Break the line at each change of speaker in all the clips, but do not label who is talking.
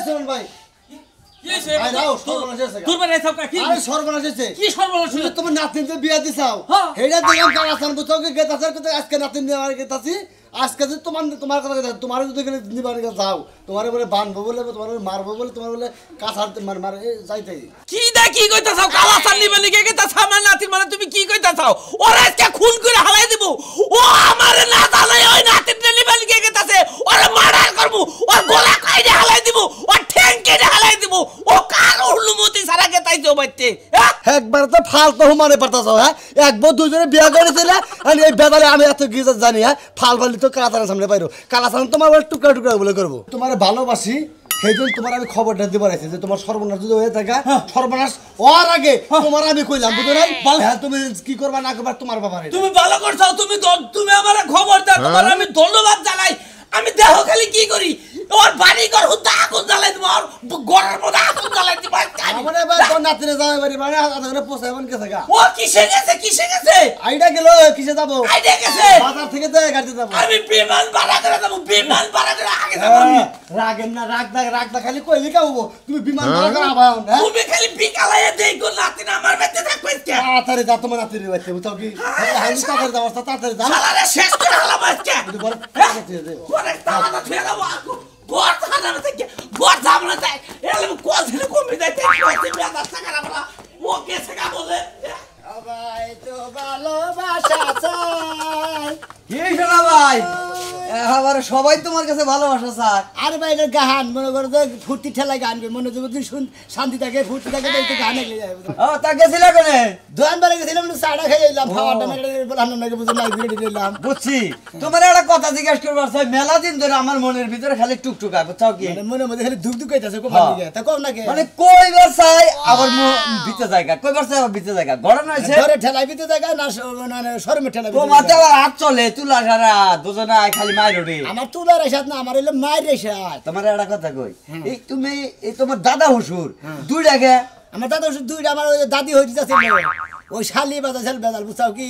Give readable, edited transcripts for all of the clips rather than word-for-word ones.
সুমন ভাই তোমার নাতিন বিয়া দিছাও হেটা দেখলাম কালাসান বুঝাও গেতাছার কথা আজকে নাতিন নেওয়ার গেতাছি আজকে যদি তোমার কথা তোমার যদি নিবার যাও তোমার বলে বানবো বলে তোমার মারবো বলে তোমার বলে কাছার মারে যাইতে
কি দা কি কইতাছাও কালাসান নিবে লিগে গেতাছ আমার নাতির মানে তুমি কি কইতাছাও ওরে আজকে খুন করে হালাই দিব ও আমারে না জানাই ওই নাতির নিবে লিগে গেতাছে ওরে মার্ডার করব ওর গলা কাইরে হালাই দিব ওর ঠ্যাং কেটে হালাই দিব ও কার অনুমতি ছাড়া গেতাইছো বাইতে
একবার তো ফালতু মানে পারতাছাও হ্যাঁ এক বউ দুইজনে বিয়া করেছিল আর এই বেদালে আমি এত কি জানি হ্যাঁ ফালফালি তো কালাসানের সামনে পাইরো কালাসান তোমার বলে টুকরা টুকরা বলে করবো তোমার ভালোবাসি সেইজন্য তোমার আমি খবরটা দিবার আইছি যে তোমার সর্বনাশ যদি হয়ে থাকে সর্বনাশ হওয়ার আগে তোমার আমি কইলাম বুঝো নাই হ্যাঁ তুমি কি করবা না করবা তোমার ব্যাপারে
তুমি ভালো করছাও তুমি আমারে খবর দাও তোমার আমি ধন্যবাদ জানাই আমি দেহ খালি কি করি ওর বাড়ি ঘর হুদা আগুন জ্বালাই দিব আর ঘরের মধ্যে আগুন জ্বালাই দিব
মানে ভাই তোর নাতিনে যাবে বাড়ি মানে আধারে পোষাইবন গেছে গা
ও কিসে গেছে
আইডা গেল কিসে যাব
আইডা গেছে
বাজার থেকে যায় গাড়িতে যাব
আমি বিমান ভাড়া করে যাব বিমান ভাড়া করে আগে যাব আমি
রাগেন না রাগদা খালি কইলি কাবো তুমি বিমান ভাড়া করে আবাও না
তুমি খালি বিকালায় দেই গো নাতিন আমার বেতে থাকবে কে
তাড়াতাড়ি যা তোমার নাতির বাড়িতে বুঝাও কি হানি তাড়াতাড়ি যাও তাড়াতাড়ি যাও
শালারে শেষ করে হলো বাচ্চা
তুমি বড় তাড়াতাড়ি যাও
ওরে তাড়াতাড়ি ফেলে দাও বড় থানা থেকে বড় জামলা যায় এলে কোন ছেলে কমে যায় তাই কইতে বেদা টাকা না ও কে টাকা বলে
ভাই তো ভালোবাসা চাই
কি শোনা ভাই আবার সবাই তোমার কাছে ভালোবাসা চায়
আরে ভাই এটা গান মনে করো যে ফুর্তি ঠেলায় গান করে মনে যদি শুন শান্তি থাকে ফুর্তি থাকে তো একটু গান এগিয়ে যাবে
ও তা গেছিল কোনে
দোকান বারে গেছিলাম চাটা খেয়ে এলাম খাওয়াটা মেরে বললাম নাকি বুঝে নাই ঘুরে দিলাম
বুঝছি তোমার একটা কথা জিজ্ঞেস করবার চাই মেলা দিন ধরে আমার মনের ভিতরে খালি টুকটুকায় বুঝছাও কি
মানে মনে মধ্যে খালি ধুক ধুক কইতাছে কোন দিকে তা কম নাকি
মানে কইবার চাই আবার ভিতরে জায়গা কইবার চাই আবার ভিতরে জায়গা গড়ন হইছে
ধরে ঠেলাই ভিতরে জায়গা না মানে শরমে ঠেলাই
তোমাতে আবার হাত চলে তুলা সারা দুজনে খালি মাইর ওরে
আমার তুলার এসাত না আমার হইলো মায়ের এসাত
তোমার একটা কথা কই এই তুমি এই তোমার দাদা হুসুর দুইটা গে
আমার দাদা হুসুর দুইটা আমার দাদি হইতাছে ওই শালি বাজাল বেদাল বুঝাও কি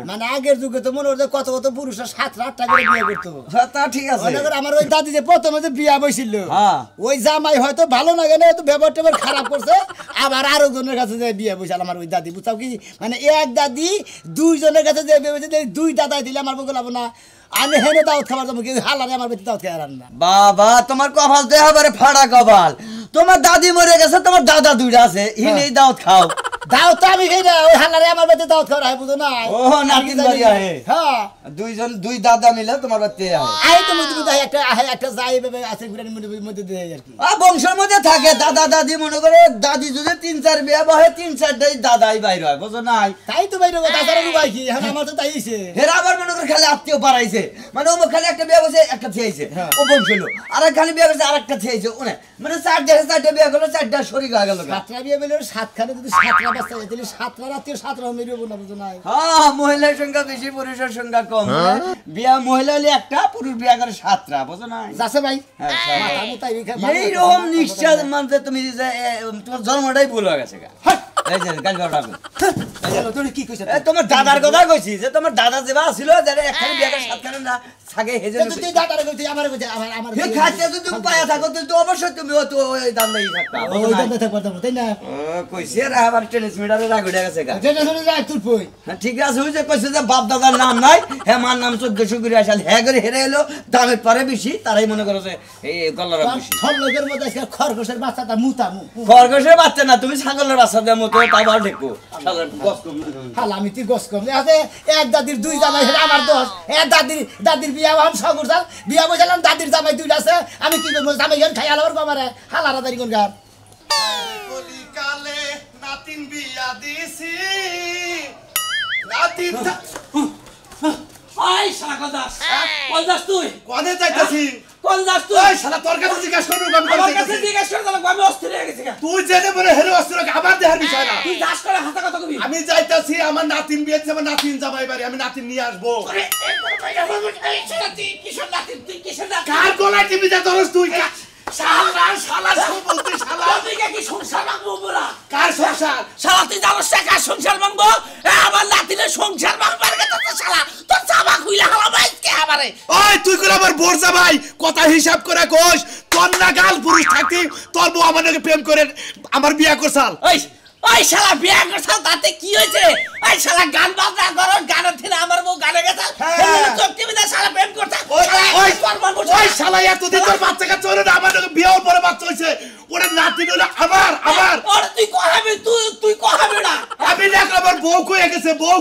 মানে আগের যুগে তো মনে হতো কত কত পুরুষরা 7-8টা করে বিয়ে করতো
তা ঠিক আছে
আমার ওই দাদি যে প্রথমে যে বিয়া বইছিল ওই জামাই হয়তো ভালো লাগে না তো ব্যবহার টেবহার খারাপ করছে আবার আরো জনের কাছে যে বিয়ে বইছিল আমার ওই দাদি বুঝাও কি মানে এক দাদি দুইজনের কাছে যে বিয়ে বইছে দুই দাদাই দিলে আমার বলবো না আমি হেনে দাওয়াত খাবার যাবো কিন্তু হালারে আমার বেশি দাওয়াত খেয়ে না
বাবা তোমার কপাল তো এবারে ফাড়া কপাল তোমার দাদি মরে গেছে তোমার দাদা দুইটা আছে হিনেই দাওয়াত খাও
দাওয়াত তো আমি খাই না ওই হালারে আমার বেশি দাওয়াত খাওয়া হয় বুঝো না
ও নাতিন বাড়ি আহে
হ্যাঁ
দুই দাদা মিলে তোমার বাড়িতে আহে
আই তুমি যাই একটা যাই আছে ঘুরে মধ্যে দিয়ে আর কি
বংশের মধ্যে থাকে দাদা দাদি মনে করে দাদি যদি 3-4 বিয়ে বহে 3-4টাই দাদাই বাইর হয় বুঝো নাই
তাই তো বাইরে তাছাড়া রুবাই কি এখন আমার তো তাইছে
হেরা আবার মনে করে খালি আত্মীয় পাড়াইছে মানে ও খালি একটা বিয়ে বসে একটা থেয়েছে ও বংশ হলো আর খালি বিয়ে বসে আরেকটা থেয়েছে মানে 4টা বিয়ে করলো 4টা শরীর হয়ে গেল
7টা বিয়ে বলে 7খানে যদি 7টা বাচ্চা হয় তাহলে 7টা রাতে 7টা মেরবো না বুঝো নাই
হ্যাঁ মহিলার সংখ্যা বেশি পুরুষের সংখ্যা কম বিয়া মহিলা হলে একটা পুরুষ বিয়া করে 7টা বুঝো না
যাচ্ছে ভাই
মাথা মুতাই এইরকম নিশ্চয় মানতে তুমি যে তোমার জন্মটাই ভুল হয়ে গেছে এই যে গাল গাড়াবে
কি কইছ
তোমার দাদার কথা কইছি যে তোমার দাদা যেবা ছিল যারা একখানে বিয়া করে 7খানে না থাকে হেজে
তুই দাদার কইছি আমার কইছি আমার
হে খাতে যদি তুমি পায়া থাকো তো অবশ্যই তুমি তো ওই দান্দাই থাকবা
ওই দান্দা থাকবা তাই না
কইছি আর আবার টেনিস মিটারে রাগ উঠে গেছে গা
যেটা শুনে যাক তুই কই
ঠিক আছে ওই যে কইছে যে বাপ দাদার নাম নাই হে মার নাম 1400 সাল হে করে হেরে এলো দামের পরে বেশি তারাই মনে করে যে এই গল্লার বেশি
সব লোকের মধ্যে আজকে খরগোশের বাচ্চাটা মুতামু
খরগোশের বাচ্চা না তুমি ছাগলের বাচ্চাদের মতো তাও দেখো ছাগলের গস কম
হাল আমি তুই গস কম আছে এক দাদির দুই জামাই আমার দোষ এক দাদির বিয়া হন সগুরসাল বিয়া বসালাম দাদির জামাই দুইটা আছে আমি কি করব জামাই গান খাই আলাবার কমারে হালারা দাঁড়ি কোন গান
কলিকালে নাতিন বিয়া দিছি নাতিন
আই শালা দাস কোন দাস তুই
কোনে যাইতাছি
কোন দাস তুই
ওই শালা তোর কাছে জিজ্ঞাসা করব আমি
আমার
কোনে
কাছে
যাইতাছি
জিজ্ঞেস করে দাও আমি অস্থির হয়ে গেছি
তুই জেনে বলে হেরে অস্ত্র আবার দেহার বিষয় না
তুই দাস করে হাতে কথা কবি
আমি যাইতাছি আমার নাতিন বিয়ে দিছে আমার নাতিন জামাই বাড়ি আমি নাতিন নিয়ে আসবো
আরে একবার বাইরে হল এই শালা তুই কিশোর নাতি তুই কিশোর নাতি
কার গলায় টিপি যা ধরস তুই
শালা শালা সব বলতে শালা তুই কি সংসার ভাঙবো বলা
কার সংসার
শালা তুই জানোস না কার সংসার ভাঙবো আমার নাতিনের সংসার ভাঙবার কথা তো শালা তোর জামা খুইলা হালা বাইতে আমারে
ওই তুই করে আমার বোর জামাই কথা হিসাব করে কোষ বন্যা গাল পুরুষ থাকতে তোর বউ আমার নাকি প্রেম করে আমার বিয়ে করছাল
ওই ওই শালা বিয়া করছাল তাতে কি হয়েছে ওই শালা গান বাজনা করো গানের থেকে আমার বউ গানে গেছে চোখ টিভি দা শালা প্রেম করছে
ওই শালা এতদিন তোর বাচ্চা কাচ্চা হলো না আমার নাকি বিয়ের পরে বাচ্চা হয়েছে ওরা নাতি হলো আমার
ওরে তুই কহাবি তুই কহাবি না
আমি দেখ আমার বউ কয়ে গেছে
তোর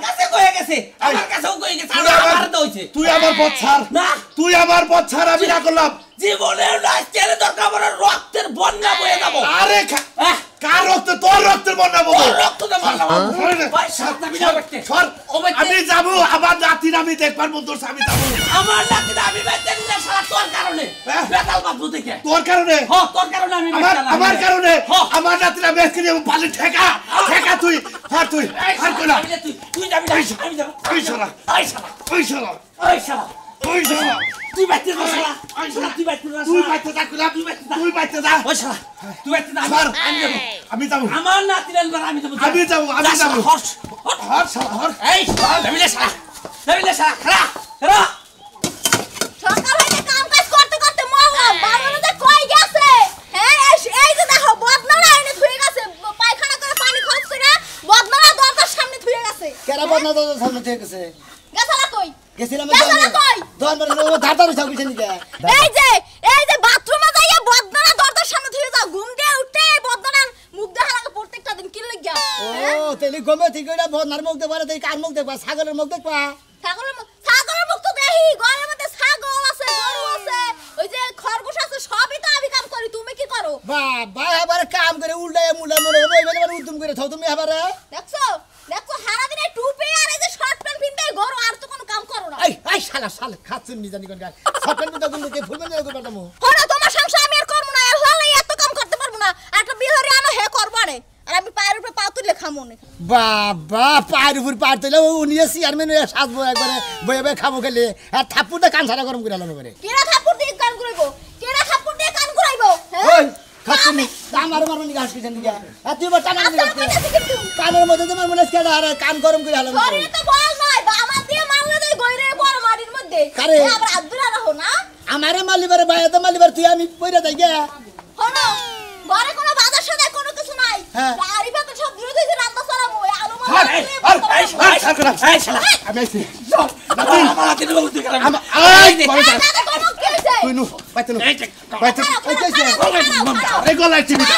কাছে কয়ে গেছে আমার কাছেও কয়ে গেছে আমার তো হইছে
তুই আমার বচ্ছার
না
তুই আমার বচ্ছার আমি না করলাম
জীবনের রাস্তায় দরকার পড়ে রক্তের বন্যা বয়ে যাবো
আরে কার রক্ত তোর রক্তের বন্যা বউ
রক্তটা বন্যা ভাই সাতটা বিনা করতে
আমি যাবো আমার নাতির আমি দেখবার মতো আমি যাবো
আমার নাতিটা আমি বেঁচে নিলে শালা তোর কারণে বেতাল বাঁধবো দেখে
তোর কারণে
তোর কারণে আমি
আমার কারণে আমার নাতিরা বেশি নিয়ে পালি ঠেকা তুই আর কইলা
তুই যাবি না আমি যাবো
ওই শালা
ওই শালা
ওই শালা
ওই শালা
ওই শালা
তুই বাইতে যা শালা তুই বাইতে যা
তুই বাইতে যা কইলা তুই বাইতে যা
ওই শালা তুই বাইতে যা
আমি যাবো
আমার নাতির আনবার আমি যাবো
আমি যাবো
হর্ষ
হর শালা হর
এই নবিলে শালা খারা
সকাল হইতে কাম কাজ করতে করতে মহা বাবানো যে কই গেছে হ্যাঁ এই যে দেখো বদনারা এনে ধুয়ে গেছে পায়খানা করে পানি খরচ করে বদনারা দরজার সামনে ধুয়ে গেছে
কেরা বদনা তো সামনে থেকে গেছে
গেছালা কই
গেছিলাম
গেছালা কই
দরবার ধাতার উঠাও কিছু নিকে
এই যে বাথরুমে যাইয়া বদনারা দরজার সামনে ধুয়ে যাও ঘুম দিয়ে উঠে বদনার মুখ দেখা লাগে প্রত্যেকটা দিন কি লাগিয়া
ও তেলি গমে ঠিক কইরা বদনার মুখ দেখবা তাই কার মুখ দেখবা ছাগলের মুখ দেখবা
ছাগলের মুখ তো দেখি ঘরের মধ্যে ছাগল আছে গরু আছে ওই যে খরগোশ আছে সবই তো আমি কাম করি তুমি কি করো
বাবা আবার কাম করে উল্টায় মুল্লা মনে ওই বেলে উদ্যম করে থাও তুমি আবার
দেখছো সারা দিন টুপি আর এই যে শর্ট প্যান্ট পিনতে গরু আর তো কোনো কাম করো না
এই শালা খাচ্ছেন নি জানি কোন গায় সকাল তো গুলো ফুলবেন না করবা তুমি
হলো তোমার সংসার আমি আর করব না আর হলে এত কাম করতে পারবো না আর একটা বিহারি আনো হে করব না আর আমি পায়ের উপরে পা তুলে খামো না
বাবা পায়ের উপর পা তুলে উনি চেয়ারম্যান হয়ে সাজবো একবারে বয়ে বয়ে খাবো খেলে আর থাপ্পুরটা কান ছাড়া গরম করে আলো করে
কেরা থাপ্পড় দিয়ে কান ঘুরাইবো
ওই খাচ্ছেন নি আমার মারনি গাছ কিছেন দিকে আর তুই বটা না কানের মধ্যে তোমার মনে আছে আর কান গরম করে আলো
শরীরে তো বল নাই বা আমার দিয়ে মারলে দেই গইরে বড় মাটির মধ্যে
কারে?
আবার আব্দুল্লাহ রাখো না
আমারে মালিবার ভাই তো মালিবার তুই আমি পয়রা যাই গে
হলো ঘরে কোনো বাজার সদাই কোনো কিছু নাই
হ্যাঁ।
আরিফা তো সব বিরোধী যে রান্না চড়াবো আলু
এই শালা
আমি আইছি
আমার নাতির বউ তুই খারাপ
তুই নু বাইতে নু
এই
বাইতে এই গলায় টিভিটা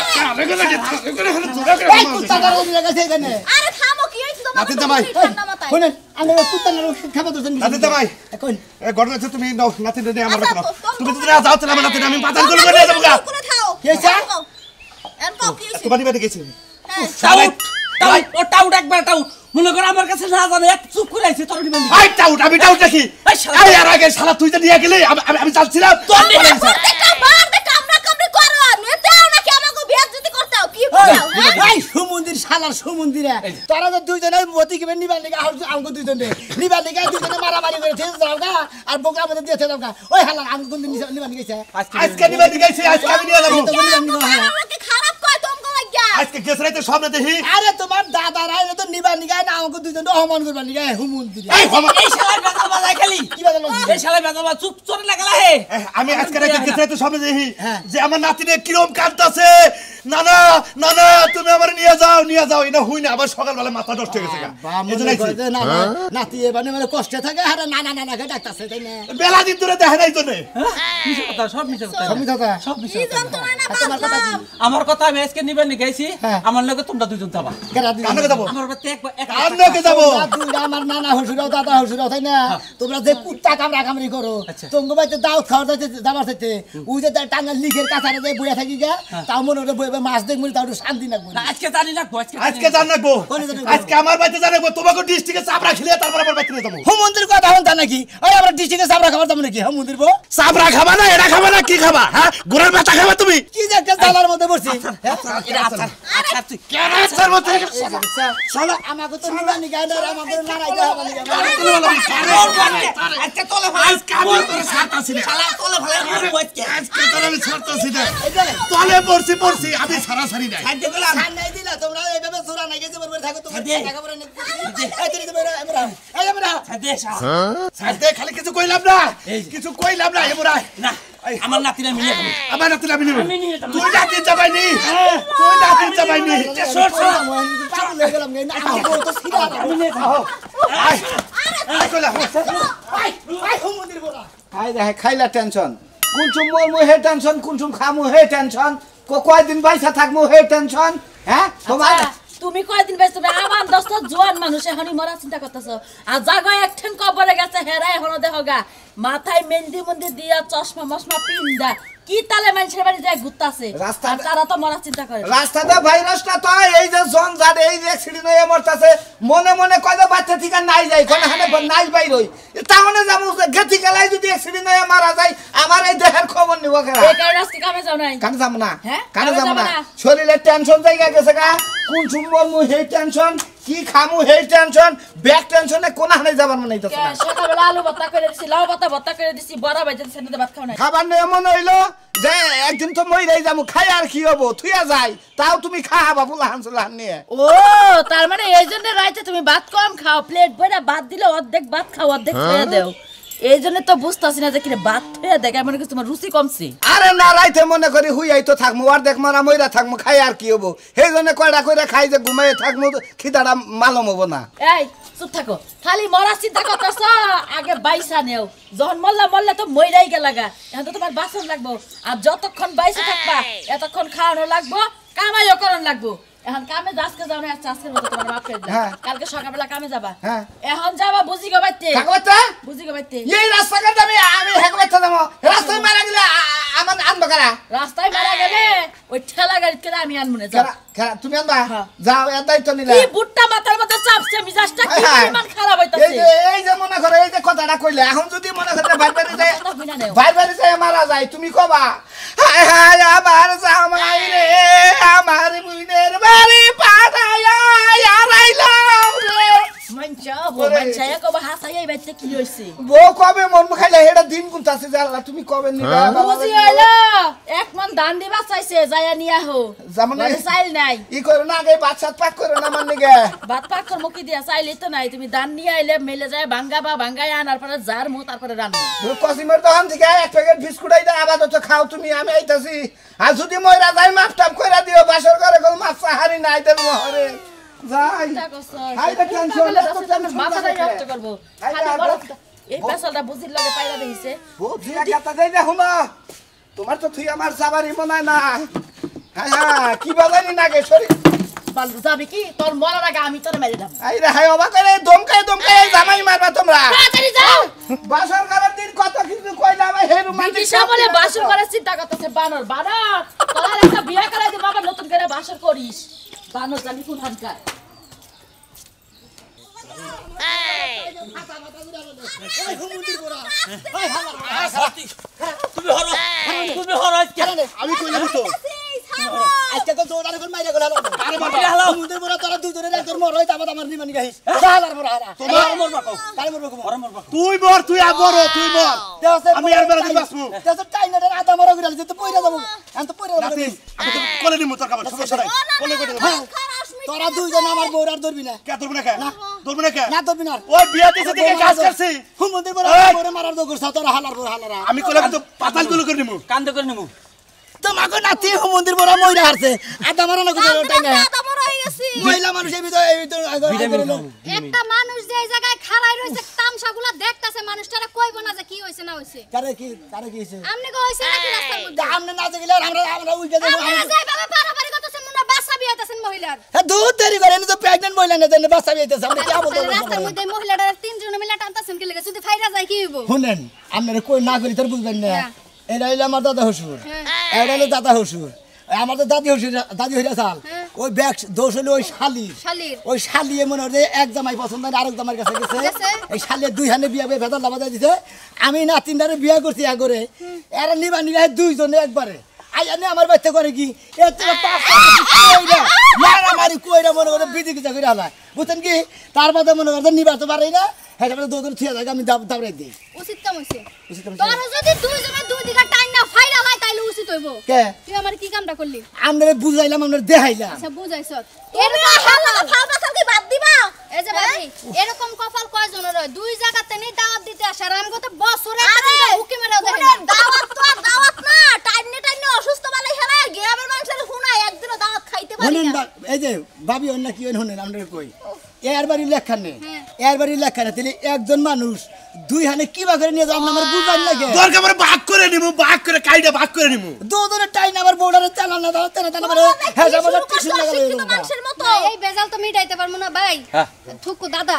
এই কুত্তা গাড়ি নিয়ে গেছে এখানে
আরে থামো কি হইছে তোমার
নাতির জামাই।
ঠান্ডা মাথায়
শুনেন আমি কুত্তা না খাবার তো জানি
নাতির জামাই।
কোন
এই ঘটনা হচ্ছে তুমি নাও নাতিটা নিয়ে আমার
আচ্ছা,
রাখো
তো,
তুমি যদি না যাও তাহলে আমার নাতিটা আমি বাজার করে নিয়ে যাবো গা
করে খাও
কি হইছে?
এরকম কি হইছে
তোমার নিবাতে গেছি
টাউট একবার টাউট মনে করো আমার কাছে না জানে এক চুপ করে আইছে তোর নিবন্ধি
আই টাউট আমি টাউট দেখি
এই শালা।
এই আর আগে শালা তুই তো নিয়ে গেলি আমি যাচ্ছিলাম
তোর নিয়ে
প্রত্যেকটা বার দে কামড়া কামড়ি করো নেতেও নাকি আমাকে বেয়াজ্জতি করতেও কি বলাও হ্যাঁ
এই সুমন্দির শালার সুমন্দিরা তোরা তো দুইজনে মতি কিবে নিবার লিগা আমগো দুইজনে নিবার লিগা দুইজনে মারামারি করে থেজ দাওগা আর বকরা মধ্যে দিয়ে থেজ দাওগা ওই হালা আমগো কোন দিন নিবার লিগেছে
আজকে নিবাতে গেছি আজকে আমি নিয়ে যাবো
তো নিবার নিবা
আমাকে খারাপ কয় তোমগো লাগিয়া
আজকে গেছ রাইতে সামনে দেখি
আরে তোমার দাদা রাইলে তো নিবার লিগা না আমগো দুইজনে অপমান করবার লিগা হুমন্দিরা
এই বাবা
এই শালার বেতাল বাজায় খালি
কি বাজার লাগছে
এই শালার বেতাল বাজা চুপ চোর লাগালা হে
আমি আজকে রাইতে গেছ রাইতে সামনে দেখি
হ্যাঁ।
যে আমার নাতিনে কিরম কাঁদতাছে না না না না তুমি আমার নিয়ে যাও এটা হুই না আবার সকালবেলা মাথা নষ্ট হয়ে গেছে এজন্য আইছি।
না না নাতি এবারে মানে কষ্টে থাকে আরে না না না না ডাকতাছে তাই না
বেলা দিন ধরে দেখা নাই তো নে
মিছে কথা সব মিছে কথা
সমি দাদা
সব মিছে
কি
কথা
যন্ত্রণা না
তোমার কথা কি?
বাপ
আমার কথা আমি আজকে নিবে নিগাইছি
হ্যাঁ।
আমার লগে তোমরা দুইজন যাবা
কেরা দিন
কানকে যাবো
আমার বাতে এক
কানকে যাবো
তোমরা আমার নানা হসুরাও দাদা হসুরাও তাই না তোমরা যে কুত্তা কামড়া কামড়ি করো
আচ্ছা।
তোমাকে বাইতে দাও খাওয়া যাবার চাইতে ওই যে টাঙ্গাল লিখের কাছারে যে বইয়া থাকি গা তাও মনে হলো বইবে মাছ দেখবো তাও একটু শান্তি লাগবে
না আজকে জানি না
আজকে জানাবো
কোনে জানাবো?
আজকে আমার বাড়িতে জানাবো তোমাকে ডিস্ট্রিক্টে চাপড়া খেলে তারপর আমার বাড়িতে নিয়ে যাবো
হো মন্দির কথা হন তা নাকি ওই আমরা ডিস্ট্রিক্টে সাবরা খাবার দাম নাকি হো মন্দির বো
চাপড়া খাবা না এটা খাবা না কি খাবা হ্যাঁ গুড়ের মাথা খাবা তুমি
কি যে একটা জালার মধ্যে বসছি
এটা আচার আচার তুই
কেন আসার মধ্যে
শালা আমাকে তো নিবা নি গায়দার আমাদের নারাইতে হবে
আজকে তোলে ভাই
আজকে আমি তোর ছাড়তাছি না
শালা তোলে ভাই আমার বইতে
আজকে তোর আমি ছাড়তাছি না তলে পড়ছি আমি ছাড়াছাড়ি নাই
খাদ্য গেলাম
নাই দিলা তোমরা এইভাবে সুরা নাই গেছে বলবে থাকো তোমরা
দে।
টাকা পরে এই তুই আমরা
খাদ্য শালা
সাথে খালি কিছু কইলাম না কিছু কইলাম না এমরা
না আমার নাতিরা মিলে খাবো।
আমার নাতি আমি নিব
আমি নিয়ে যাবো।
তুই নাতি চাবাইনি তুই নাতি চাবাইনি
সর সর
আমি নিয়ে যাবো।
আয় আয় কইলা
আই রে খাইলা টেনশন কোনসুম মরমু হে টেনশন কোনসুম খামু হে টেনশন কয়দিন বাইসা থাকমু হে টেনশন হ্যাঁ তোমার
তুমি কয়দিন বেশ তুমি আমার দোস্ত জোয়ান মানুষ এখনই মরা চিন্তা করতেছো আর জাগো একঠেন কবরে গেছে হেরা এখনো দেখোগা মাথায় মেহেন্দি মন্দি দিয়া চশমা মশমা পিন্দা কি তালে মানুষের বাড়ি যায় ঘুরতাছে আর তারা তো মরা চিন্তা করে
রাস্তাতে ভাইরাসটা তো এই যে জন জাট এই যে অ্যাক্সিডেন্ট হয়ে মরতাছে মনে মনে কয়দা বাচ্চা থেকে নাই যায় কোন হানে নাই বাইরই তাহলে যাবো গেতি গেলাই যদি অ্যাক্সিডেন্ট হয়ে মারা যায় আমার এই দেহের খবর নিব কেন
এই কারণে আজকে কামে যাও নাই
কানে যাব না
হ্যাঁ?
কানে
কামে
যাব
যাবো
না
না।
শরীরে টেনশন জায়গা গেছে গা কোন সুম্বর মু হেই টেনশন কি খামু হেই টেনশন ব্যাক টেনশনে কোন হানে যাবার মনে হইতাছে না
সকালবেলা আলু ভর্তা করে দিছি লাউ পাতা ভর্তা করে দিছি বড় ভাই যেন সেনতে ভাত খাও নাই
খাবার নিয়ে এমন হইলো যে একদিন তো মইরাই যাবো খাই আর কি হবো থুয়া যাই তাও তুমি খাওয়াবা ফুলাহান সুলাহান নিয়ে
ও তার মানে এই জন্য রাইতে তুমি ভাত কম খাও প্লেট ভরে ভাত দিলে অর্ধেক ভাত খাও অর্ধেক খেয়ে দেও এই জন্য তো বুঝতাছি না যে কিরে ভাত খেয়ে দেখ মনে করছি তোমার রুচি কমছে
আরে না রাইতে মনে করি হুইয়াই তো থাকমু আর দেখ মারা মইরা থাকমু খাই আর কি হবো সেই জন্য কয়টা কইরা খাই যে ঘুমাই থাকমু খিদাটা মালম হবো না
এই চুপ থাকো খালি মরা চিন্তা করতেছ আগে বাইসা নেও যখন মরলে তো মইরাই গেলাগা এখন তো তোমার বাসন লাগবো আর যতক্ষণ বাইসে থাকবা এতক্ষণ খাওয়ানো লাগবো কামাইও করন লাগবো এখন কামে আজকে যাও না আজকের মতো তোমার বাপ ফের
হ্যাঁ।
কালকে সকালবেলা কামে যাবা
হ্যাঁ।
এখন যাবা বুঝি গো বাইতে
কাকবাচ্চা
বুঝি গো বাইতে
এই রাস্তাঘাট আমি হেকবাচ্চা যাবো রাস্তায় মারা গেলে আমার আনবো কারা
রাস্তায় মারা গেলে ওই ঠেলা গাড়ি করে আমি আনবো না যাও
তুমি আনবা
হ্যাঁ।
যাও এর দায়িত্ব নিলা
কি বুটটা মাথার মধ্যে চাপছে মিজাজটা কি
হ্যাঁ।
পরিমাণ খারাপ
এই
হইতাছে
যে এই যে মনে করো এই যে কথাটা কইলে এখন যদি মনে করো ভাই বাড়ি যায়
কথা বুঝা নেও
ভাই বাড়ি যায় মারা যায় তুমি কবা হায় হায় আমার জামাই রে আমার বুইনের বাড়ি পাঠাইয়া আরাইলাম রে
মানছা
ওরে।
মানছা কবা হাসাই বাইতে কি হইছে
বউ কবে মন খাইলে এটা দিন গুনতাছে জানলা তুমি কবে নিবা
বুঝি হইলো এক মন ধান দিবা চাইছে যায়া নিয়া হো
জামনে
মানে চাইল নাই
ই করো না আগে বাচ্চা পাক করো না মানে গে
ভাত পাক কর মুখি দিয়া চাইলে তো নাই তুমি ধান নিয়ে আইলে মেলে যায় ভাঙ্গায় আনার পরে জার মু তারপরে রান্না
কসিমের দোকান থেকে এক প্যাকেট বিস্কুট আইদা আবার তো খাও তুমি আমি আইতাছি আর যদি ময়রা যাই মাপ টাপ কইরা দিও বাসর করে কোন মাছ হারি নাই দেব মহরে যাই হাই দা টেনশন
মাথাটাই নষ্ট করবো খালি বড় এই পেছালটা বুঝির লগে পাইরা দিছে
বুঝিয়া কথা দেই দেখো না তোমার তো তুই আমার সাবারি মনে না হ্যাঁ হ্যাঁ কি বাজারি না গে সরি
বালু যাবি কি তোর মরার আগে আমি তোরে মেরে দেব
আই রে হাই অবাক করে দমকাই জামাই মারবা তোমরা
তাড়াতাড়ি যাও
বাসর করার দিন কত কিছু কইলাম হেরু মাটি
দিশা বলে বাসর করার চিন্তা করতেছে বানর তোর একটা বিয়া করাই দে বাবা নতুন করে বাসর করিস বানর জানি কোন হানকার
তুমি হরো আজকে
আমি কইলাম তো
আজকে তো জোর আরে কোন মাইরা গেল
আরে বাবা
সমুদ্রের বড় তোরা দুই ধরে তোর মর হইতা আমার নিমানি গাইস হালার বড় হালা
তোমার
মরবা কও
তাই মরব কম
তুই মর তুই আবার তুই মর আমি আর বেলা দিন বাসবো
দেশ টাইনারে আদা মর গিরাল যে তো পয়রা যাব আমি তো পয়রা যাব
নাতি আমি তো কোলে নিমু তোর খাবার সমস্যা নাই কোলে করে দেব
তোরা দুইজন আমার বউর আর ধরবি না
কে ধরবি না কে ধরবি না কে
না ধরবি না
ওই বিয়া দিছে দিকে কাজ করছি
সমুদ্রের বড় বড় মারার দো করছ তোরা হালার বড় হালারা
আমি কোলে তো পাতাল তুলে করে নিমু
কান্দে করে নেবো
তোমাকে নাতি সমুদ্রের বড় মইরা হারছে আদা মর না করে টাইনা
আদা মর হয়ে গেছি
মহিলা মানুষের ভিতরে এই ভিতরে
একটা মানুষ যে জায়গায় খাড়াই রইছে তামসাগুলা দেখতাছে মানুষটারে কইবো না যে কি হইছে না হইছে
কারে কি হইছে
আমনে কো হইছে নাকি রাস্তার মধ্যে
আমনে না গেলে আমরা উইকে দেব
আপনারা যাই বাবা পারাপারি করতেছেন মনে হয় বাসা বিয়াইতাছেন মহিলার
হ্যাঁ দুধ দেরি করে তো প্রেগন্যান্ট মহিলা না দেন বাচ্চা বিয়েতেছে আমরা কি বলবো
রাস্তার মধ্যে মহিলাটা তিনজন মিলে টানতাছেন কি লাগে যদি ফাইরা যায় কি হইব
শুনেন আপনারা কই না করি তোর বুঝবেন না এটা হইলো আমার দাদা হসুর এটা হলো দাদা হসুর আমার তো দাদি হইরা চাল ওই ব্যাগ দোষ হলো ওই শালির ওই শালিয়ে মনে হয় এক জামাই পছন্দ হয় আরেক জামার কাছে গেছে এই শালিয়ে দুই হানে বিয়া ভেদাল দাবা দিছে আমি না তিনটারে বিয়া করছি আগরে এরা নিবা দুইজনে একবারে আইয়ানে আমার বাচ্চা করে কি মারামারি কইরা মনে করে বিধি কিছু করে আলা বুঝছেন কি তার বাদে মনে করতে নিবার তো পারি না হ্যাঁ দুজন থিয়া থাকে আমি দাবড়াই দিই
উচিত কাম হইছে তোর যদি দুইজনে দুই দিকে টাইম না ফাইরা লাই তাইলে উচিত হইব
কে
তুই আমার কি কামটা করলি
আমরা বুঝাইলাম আমরা দেখাইলাম
আচ্ছা বুঝাইছ এরকম হালা ফালবা সালকি বাদ দিবা এই যে ভাবি এরকম কপাল কয়জনের হয় দুই জায়গাতে নেই দাওয়াত দিতে আসে আর আমি কত বছরে একটা হুকি মেরে দেখেন দাওয়াত তো দাওয়াত পারি
শুনেন
না
এই যে ভাবি অন্য কি শুনেন আমরা কই এর বাড়ি লেখা নেই এর বাড়ি লেখা নেই তাহলে একজন মানুষ দুই হানে কি বা করে নিয়ে যাও আমার বুঝান লাগে
দরকার পড়ে ভাগ করে নিমু ভাগ করে কাইটা ভাগ করে নিমু
দুজনের টাইম আমার বউডারে চালা না দাও তেনা তেনা করে হ্যাঁ যাবো
শুরু
টিস্যু
করছো
লাগালো
শিক্ষিত মানুষের মতো এই বেজাল তো মিটাইতে পারবো না ভাই
হ্যাঁ।
থুকু দাদা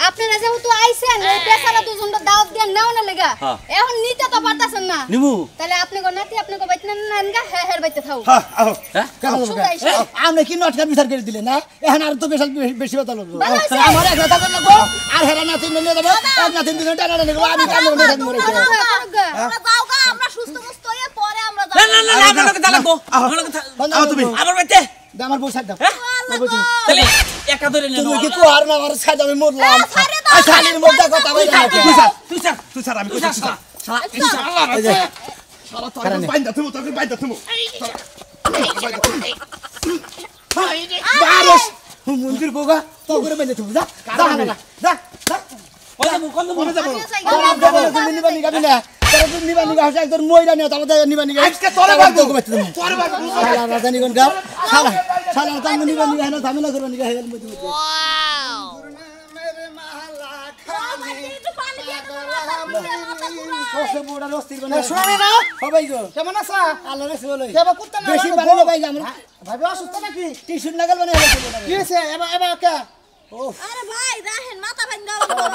আপনারা যেহেতু আইছেন এই পেছারা দুজনটা দাওয়াত দিয়ে নাও না লেগা
হ্যাঁ।
এখন নিতে তো পারতাছেন না
নিমু
তাহলে আপনি গো নাতি আপনি গো বাইতে না গা হ্যাঁ হ্যাঁ বাইতে থাও
হ্যাঁ আও
আমরা কি নটকার বিচার করে দিলে না এখন আর তো বেশি কথা লাগবে
ভালো হইছে।
আমার এক কথা লাগবো আর হেরা নাতি নিয়ে যাবো এক নাতি দুজন টানা নিয়ে আমি কাম করে থাকবো রে
আমরা যাও গা আমরা সুস্থ মুস্থ হয়ে পরে আমরা
না না না আমার লগে তা লাগবো আমার লগে
আও তুমি
আমার বাইতে
আমার বউ সাইড দাও
তাহলে একা ধরে নে
তুমি কি কো আর না আমার সাইড আমি মরলাম
ছাড়ে দাও।
আই খালির মধ্যে কথা বলি না
তুই স্যার
আমি কইছি শালা শালা তো বাইন্দা তুমি তোকে বাইন্দা তুমি
বারস মন্দির বোগা তো করে বেঁধে তুমি যা যা না যা যা
ওই যাবো কোন
কোনে যাব
তুমি নিবা নিগা বিনা তারা তুমি নিবা নিগা হাসা একদম মইরা নিও তারপর নিবা নিগা
আজকে তোরে বাবু
তুমি
তোরে বাবু
শালা রাজানি কোন গা শালা শালা তুমি নিবা নিগা না ঝামেলা করবা নিগা হেল মধ্যে কসে বড় রস্তির বানা
শুনে না
সবাই গো
কেমন আছো
আল্লাহ রাসূল বলে
কেবা কুত্তা না
বেশি বানানো ভাই আমরা
ভাবি অসুস্থ নাকি
টিস্যু লাগাল বানা হেল
কি হইছে এবার কে
আরে ভাই রাহেন মাথা ভাঙ্গা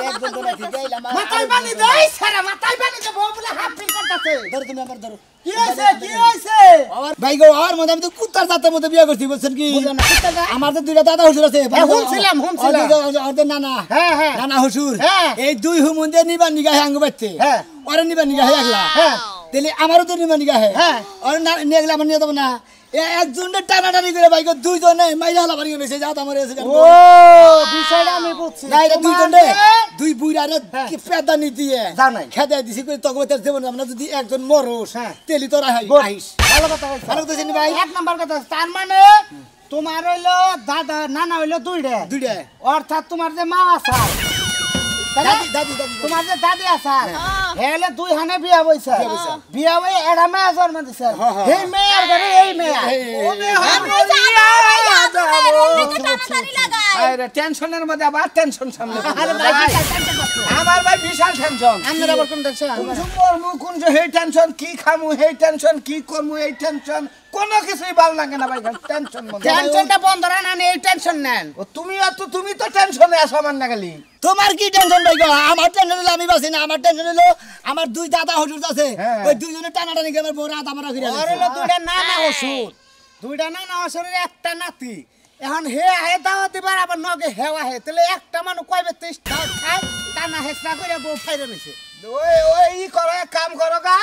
একদম তো ঠিক আইলা
মাথায় পানি দেই সারা মাথায় পানি দে বউ বলে হাফ ফিল করতেছে
ধর তুমি আমার ধরো
কি হইছে
ভাই গো আর মধ্যে আমি তো কুত্তার জাতের মধ্যে বিয়ে করছি বলছেন কি আমার তো দুইটা দাদা হুজুর আছে
শুনছিলাম।
ওদের নানা
হ্যাঁ, হ্যাঁ।
নানা হুজুর
হ্যাঁ।
এই দুই হুমুন্দে নিবা নিগা হে আঙ্গ বাচ্চে
হ্যাঁ।
ওরে নিবা নিগা হে একলা
হ্যাঁ।
তাহলে আমারও তো নিবা নিগা হে
হ্যাঁ।
ওরে নিয়ে গেলে আমার নিয়ে যাবো না একজনের টানাটানি করে ভাই গো দুইজনে মাইরা হালা বাড়ি বেঁচে যাও আমার এসে
ও বিষয়টা আমি বুঝছি
না এটা দুইজনে দুই বুইরারে কি পেদানি দিয়ে
যা নাই।
খেদাই দিছি কই তগবে তার দেব না আমরা যদি একজন মরস
হ্যাঁ।
তেলি তোরা আইস
ভালো কথা কইছো
ভালো কথা ভাই
এক নাম্বার কথা তার মানে তোমার হইলো দাদা নানা হইলো দুইটা
দুইটা
অর্থাৎ তোমার যে মা আছে
দাদি দাদি দাদি
তোমার যে দাদি আছে হেলে দুই হানে বিয়া বইছে বিয়া বই এরা মেয়ে জন্ম দিছে এই মেয়ের ঘরে এই মেয়ে আরে টেনশনের মধ্যে আবার টেনশন সামনে আমার ভাই বিশাল টেনশন
আপনার আবার কোন টেনশন
কোন যে হেই টেনশন কি খামু হেই টেনশন কি করমু এই টেনশন কোনো কিছুই ভালো লাগে না ভাই টেনশন টেনশনটা বন্ধ রাখেন না এই টেনশন নেন ও তুমি তো টেনশনে আছো আমার না খালি
তোমার কি টেনশন ভাই গো আমার টেনশন হলো আমি বাসি না আমার টেনশন হলো আমার দুই দাদা হুজুর আছে ওই দুইজনে টানাটানি করে আমার বড় রাত আমরা ঘুরে
আর হলো দুইটা নানা ওষুধ দুইটা নানা ওষুধের একটা নাতি এখন হে আহে দাওয়া দিবার আবার নগে হেওয়া হে তাহলে একটা মানুষ কইবে 30 দাও খায় টানা হেসরা করে বউ ফাইরে নিছে ওই ওই ই করো এক কাম করো গা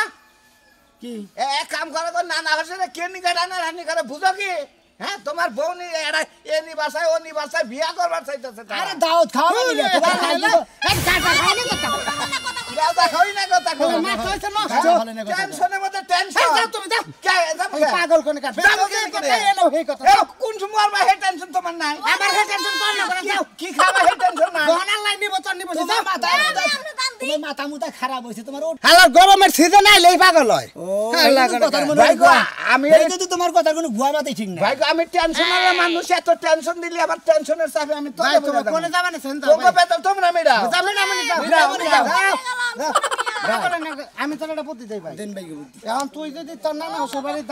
কি
এক কাম করো গো নানা ওষুধে কে নি গাড়ানা রানি করে বুঝো কি হ্যাঁ তোমার বউ নি এরা এ নিবাসায় ও নিবাসায় বিয়া করবার চাইতেছে
আরে দাওত খাওয়া মানে তোমার খাই দিব
এক গাটা খাইলে কথা দাদা খাই না কথা কই মা কইছ না টেনশনের মধ্যে টেনশন যাও তুমি যাও কে পাগল কোন কাট কথা এলো হে কথা কোন সময় মা হে টেনশন তোমার নাই আমার হে টেনশন কোন না করে যাও কি খাবা হে টেনশন নাই গহনা লাই নিব তো নিব যাও
তোমার মাথা মুথা খারাপ হইছে তোমার
হ্যালো গরমের সিজন আইলেই পাগল হয়
ভাই গো
আমি
এই যদি তোমার কথা কোনো ভুয়া মাথায় ঠিক না
ভাই আমি টেনশনের মানুষ এত টেনশন দিলি আবার টেনশনের চাপে আমি তো কোনে যাবা না সেন্টার তোকে বেতন তোমরা মেরা যাবে না আমি যাও আমি তোর একটা বুদ্ধি দেই ভাই
দেন ভাই বুদ্ধি
এখন তুই যদি তোর নানা হসবাড়ি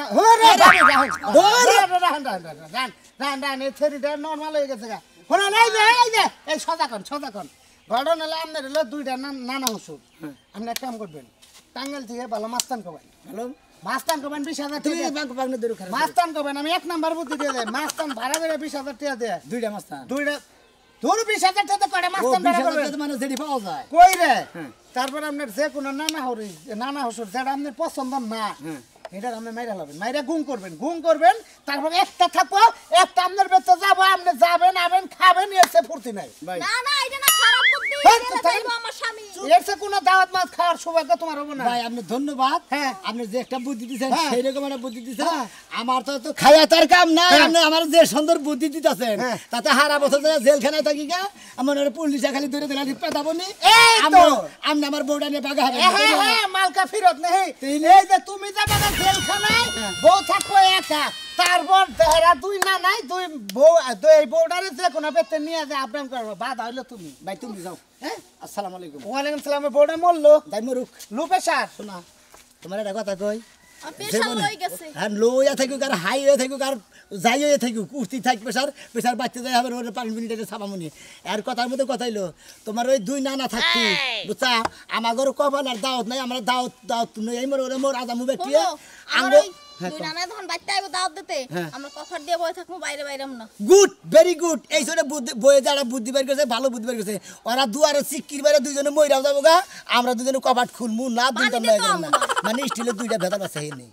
রান এই থেরি দে নরমাল হয়ে গেছে গা কোন নাই যে এই সজাকন ঘটনা হলো আপনার হলো দুইটা নানা হসুর আপনি এক কাম করবেন টাঙ্গাইল থেকে ভালো মাস্তান কবেন
ভালো
মাস্তান কবেন 20,000
তুমি
টাকা
ব্যাংক পাগনে দূর খারাপ
মাস্তান কবেন আমি এক নাম্বার বুদ্ধি দিয়ে দেয় মাস্তান ভাড়া করে 20,000 টাকা দেয়
দুইটা মাস্তা
দুইটা তোর 20,000 টাকা করে
ও
মাস্তান ভাড়া করবেন
20,000 মানে যেটি পাওয়া যায়
কই রে তারপর আপনার যে কোনো নানা হসুর যেটা আপনার পছন্দ না এটা আপনি মাইরা লবেন মাইরা গুম করবেন তারপর একটা থাকবো একটা আপনার বেতে যাবো আপনি যাবেন আবেন খাবেন এসে ফুর্তি নাই
না না এটা না খারাপ বুদ্ধি
হ্যাঁ,
এটা
তাই-
দেখবো আমার স্বামী
এসে কোনো দাওয়াত মাছ খাওয়ার সৌভাগ্য তোমার হবে না
ভাই আপনি ধন্যবাদ
হ্যাঁ।
আপনি যে একটা বুদ্ধি দিয়েছেন
হ্যাঁ।
সেই রকম একটা বুদ্ধি দিয়েছেন
হ্যাঁ।
আমার তো খায়া তার কাম না
হ্যাঁ।
আপনি আমার যে সুন্দর বুদ্ধি দিতেছেন
হ্যাঁ।
তাতে হারা বছর ধরে জেলখানায় থাকি গা আমার পুলিশে খালি ধরে ধরে পেতাবনি
এই তো।
আপনি আমার বউটা নিয়ে বাগা
হ্যাঁ মালকা ফিরত নেই এই যে তুমি যাবে না জেলখানায় বউ থাকবো একা তারপর তেহরা তুই না নাই তুই বউ তুই এই বউটারে যে কোনো পেতে নিয়ে যায় আব্রাম করবো বাধা হইলো তুমি
ভাই তুমি যাও হ্যাঁ আসসালামু আলাইকুম
ওয়ালাইকুম সালাম বউটা মরলো
যাই মরুক
লুপে সার
শোনা তোমার একটা কথা কই
পেশা লই গেছে
আর লইয়া থাকুক আর হাই হয়ে থাকুক আর যাই হয়ে থাকুক উঠতি থাক প্রেশার বাড়তে যায় হবে ওর 5 মিনিটের ছাপামুনি আর কথার মধ্যে কথা হইলো তোমার ওই দুই নানা থাকতি বুঝছা আমাগর কপাল আর দাওয়াত নাই আমরা দাওয়াত নই এই মোর আজামু ব্যক্তি
আমার দুই নানা ধন বাইতে আইবো দাওয়াত দিতে আমরা কফার দিয়ে বই থাকবো বাইরে বাইরাম না
গুড ভেরি গুড এই সরে বইয়ে যারা বুদ্ধি বের করেছে ভালো বুদ্ধি বের করেছে ওরা দুয়ারে সিক্কির বাইরে দুইজনে মইরাও যাবো গা আমরা দুজনে কপাট খুলমু না দুইটা মানে স্টিলের দুইটা ভেদাল আছে নেই